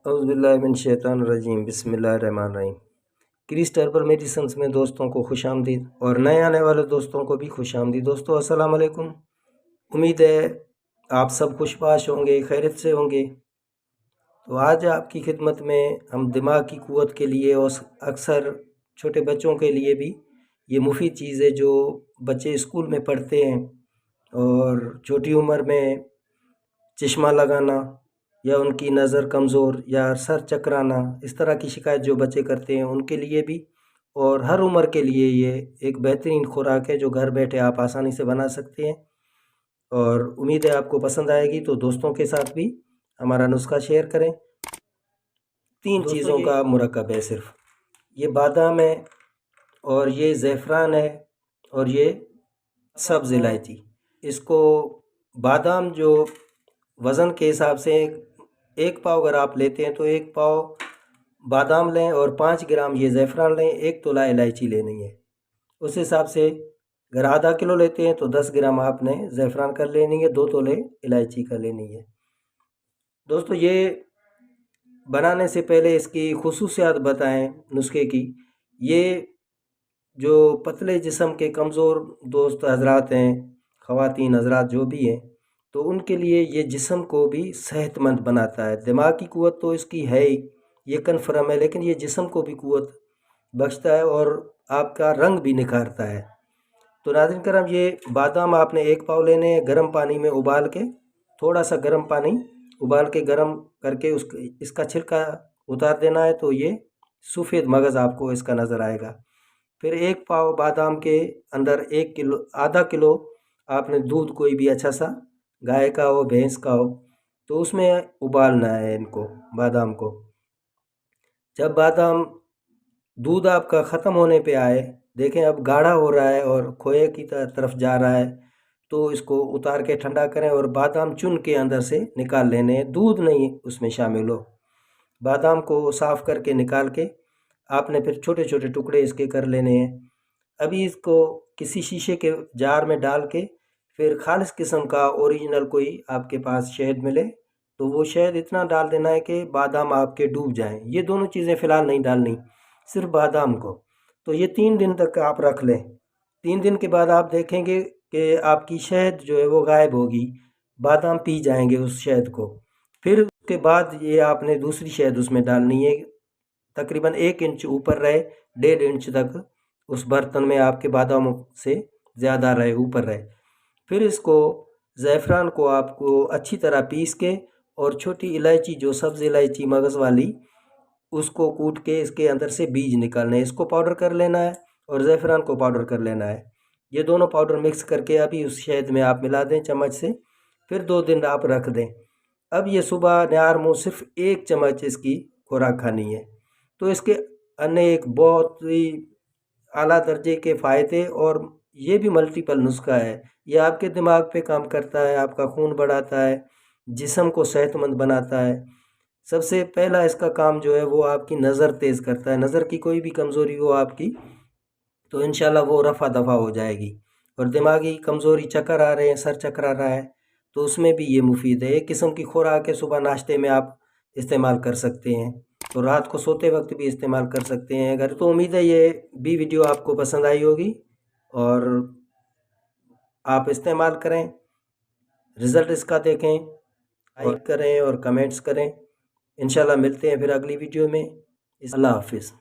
اعوذ باللہ من الشیطان الرجیم، بسم اللہ الرحمن الرحیم۔ کرسٹ ہربل میڈیسنس میں دوستوں کو خوش آمدید، اور نئے آنے والے دوستوں کو بھی خوش آمدید۔ دوستو السلام علیکم، امید ہے آپ سب خوش باش ہوں گے، خیریت سے ہوں گے۔ تو آج آپ کی خدمت میں ہم دماغ کی قوت کے لیے اور اکثر چھوٹے بچوں کے لیے بھی یہ مفید چیز ہے جو بچے اسکول میں پڑھتے ہیں، اور چھوٹی عمر میں چشمہ لگانا یا ان کی نظر کمزور یا سر چکرانا، اس طرح کی شکایت جو بچے کرتے ہیں ان کے لیے بھی، اور ہر عمر کے لیے یہ ایک بہترین خوراک ہے جو گھر بیٹھے آپ آسانی سے بنا سکتے ہیں، اور امید ہے آپ کو پسند آئے گی۔ تو دوستوں کے ساتھ بھی ہمارا نسخہ شیئر کریں۔ 3 چیزوں کا مرکب ہے صرف، یہ بادام ہے، اور یہ زعفران ہے، اور یہ سبز الائچی۔ اس کو بادام جو وزن کے حساب سے 1 پاؤ اگر آپ لیتے ہیں تو 1 پاؤ بادام لیں، اور 5 گرام یہ زعفران لیں، 1 تولہ الائچی لینی ہے۔ اس حساب سے اگر آدھا کلو لیتے ہیں تو 10 گرام آپ نے زعفران کر لینی ہے، 2 تولے الائچی کر لینی ہے۔ دوستو یہ بنانے سے پہلے اس کی خصوصیات بتائیں نسخے کی۔ یہ جو پتلے جسم کے کمزور دوست حضرات ہیں، خواتین حضرات جو بھی ہیں، تو ان کے لیے یہ جسم کو بھی صحت مند بناتا ہے۔ دماغ کی قوت تو اس کی ہے ہی، یہ کنفرم ہے، لیکن یہ جسم کو بھی قوت بخشتا ہے اور آپ کا رنگ بھی نکھارتا ہے۔ تو ناظرین کرام، یہ بادام آپ نے 1 پاؤ لینے ہیں، گرم پانی میں ابال کے، تھوڑا سا گرم پانی ابال کے گرم کر کے اس کا چھلکا اتار دینا ہے، تو یہ سفید مغز آپ کو اس کا نظر آئے گا۔ پھر 1 پاؤ بادام کے اندر آدھا کلو آپ نے دودھ، کوئی بھی اچھا سا، گائے کا ہو، بھینس کا ہو، تو اس میں ابالنا ہے ان کو، بادام کو۔ جب بادام دودھ آپ کا ختم ہونے پہ آئے، دیکھیں اب گاڑھا ہو رہا ہے اور کھوئے کی طرف جا رہا ہے، تو اس کو اتار کے ٹھنڈا کریں اور بادام چن کے اندر سے نکال لینے ہیں، دودھ نہیں اس میں شامل ہو۔ بادام کو صاف کر کے نکال کے آپ نے پھر چھوٹے چھوٹے ٹکڑے اس کے کر لینے ہیں۔ ابھی اس کو کسی شیشے کے جار میں ڈال کے، پھر خالص قسم کا اوریجنل کوئی آپ کے پاس شہد ملے تو وہ شہد اتنا ڈال دینا ہے کہ بادام آپ کے ڈوب جائیں۔ یہ دونوں چیزیں فی الحال نہیں ڈالنی، صرف بادام کو۔ تو یہ 3 دن تک آپ رکھ لیں۔ 3 دن کے بعد آپ دیکھیں گے کہ آپ کی شہد جو ہے وہ غائب ہوگی، بادام پی جائیں گے اس شہد کو۔ پھر اس کے بعد یہ آپ نے دوسری شہد اس میں ڈالنی ہے، تقریباً 1 انچ اوپر رہے، 1.5 انچ تک اس برتن میں آپ کے باداموں سے زیادہ رہے، اوپر رہے۔ پھر اس کو، زعفران کو آپ کو اچھی طرح پیس کے، اور چھوٹی الائچی جو سبز الائچی مغز والی، اس کو کوٹ کے اس کے اندر سے بیج نکالنے ہیں، اس کو پاؤڈر کر لینا ہے، اور زعفران کو پاؤڈر کر لینا ہے۔ یہ دونوں پاؤڈر مکس کر کے ابھی اس شہد میں آپ ملا دیں چمچ سے، پھر 2 دن آپ رکھ دیں۔ اب یہ صبح نیار منہ صرف 1 چمچ اس کی خوراک کھانی ہے۔ تو اس کے ایک بہت ہی اعلیٰ درجے کے فائدے، اور یہ بھی ملٹیپل نسخہ ہے۔ یہ آپ کے دماغ پہ کام کرتا ہے، آپ کا خون بڑھاتا ہے، جسم کو صحت مند بناتا ہے۔ سب سے پہلا اس کا کام جو ہے وہ آپ کی نظر تیز کرتا ہے۔ نظر کی کوئی بھی کمزوری ہو آپ کی تو انشاءاللہ وہ رفع دفع ہو جائے گی۔ اور دماغی کمزوری، چکر آ رہے ہیں، سر چکرا رہا ہے، تو اس میں بھی یہ مفید ہے۔ ایک قسم کی خوراک ہے، صبح ناشتے میں آپ استعمال کر سکتے ہیں، تو رات کو سوتے وقت بھی استعمال کر سکتے ہیں اگر۔ تو امید ہے یہ بھی ویڈیو آپ کو پسند آئی ہوگی، اور آپ استعمال کریں، رزلٹ اس کا دیکھیں، لائک کریں اور کمنٹس کریں۔ انشاءاللہ ملتے ہیں پھر اگلی ویڈیو میں۔ اللہ حافظ۔